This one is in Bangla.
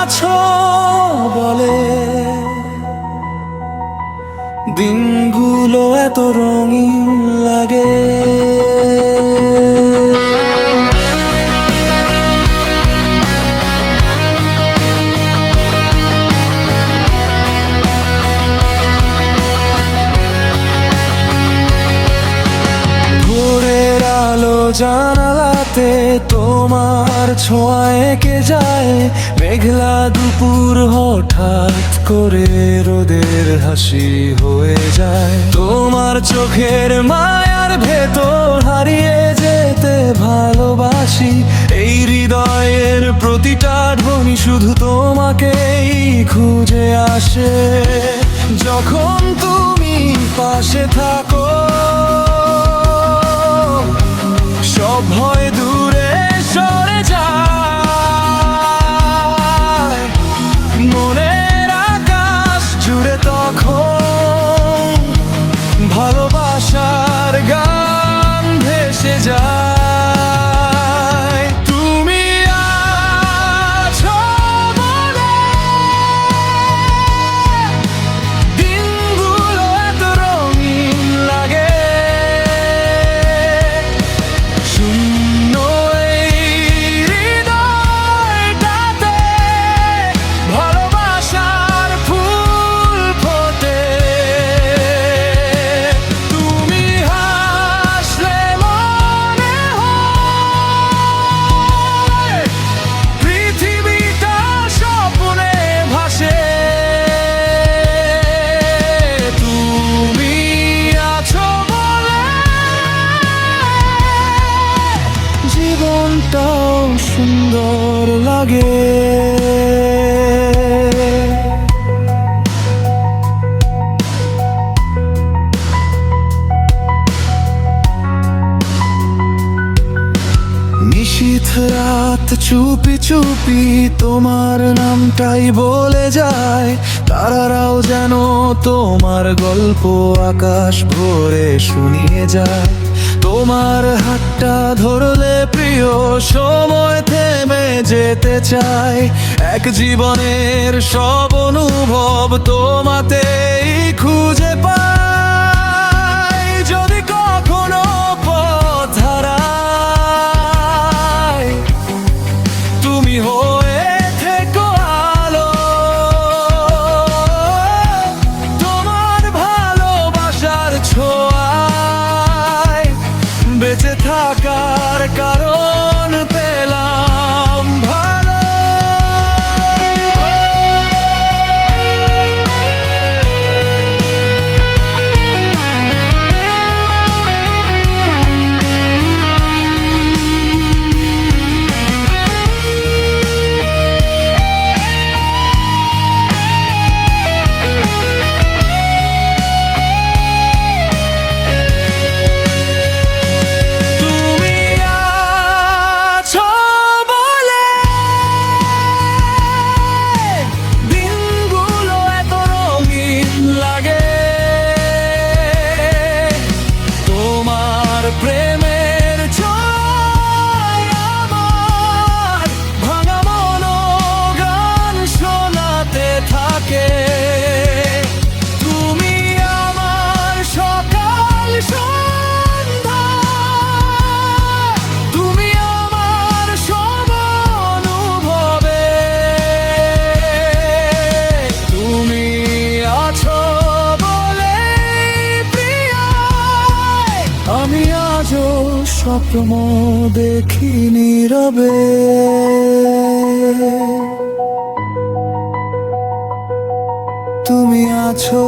আছো বলে দিনগুলো এত রঙিন লাগে। ভোরের আলো জানালাতে তোমার ছোঁয়া এঁকে যায়, মেঘলা দুপুর হঠাৎ করে রোদের হাসি হয়ে যায়। তোমার চোখের মায়ার ভেতর হারিয়ে যেতে ভালোবাসি, এই হৃদয়ের প্রতিটা ধ্বনি শুধু তোমাকেই খুঁজে আসে। যখন তুমি পাশে থাকো সব ভয় দূরে সরে যায়, মনের আকাশ জুড়ে তখন ভালোবাসার গান ভেসে যায়। তুমি আছো বলে দিনগুলো এত রঙিন লাগে। শূন্য এই হৃদয়টাতে ভালোবাসার ফুল ফোটে। তুমি হাসলে মনে হয় পৃথিবীটা স্বপ্নে ভাসে। তুমি আছো বলে জীবনটাও সুন্দর লাগে। নিশীথ রাত চুপি চুপি তোমার নামটাই বলে যায়, তারারাও যেন তোমার গল্প আকাশ ভরে শুনিয়ে যায়। তোমার হাতটা ধরলে প্রিয় সময় থেমে যেতে চায়, এক জীবনের সব অনুভব তোমাতেই খুঁজে পাই। যদি কখনো পথ হারাই তুমি হয়ে থেকো আলো, তোমার ভালোবাসার ছোঁয়ায় বেঁচে থাকার কারণ পেলাম ভালো। তুমি আছো বলে দিনগুলো এত রঙিন লাগে। তোমার প্রেমের ছোঁয়ায় আমার ভাঙা মনো গান শোনাতে থাকে। তুমি আমার সকাল সন্ধ্যা, তুমি আমার সব অনুভবে। তুমি আছো বলে প্রিয়া আমি আজও স্বপ্ন দেখি নীরবে। তুমি আছো।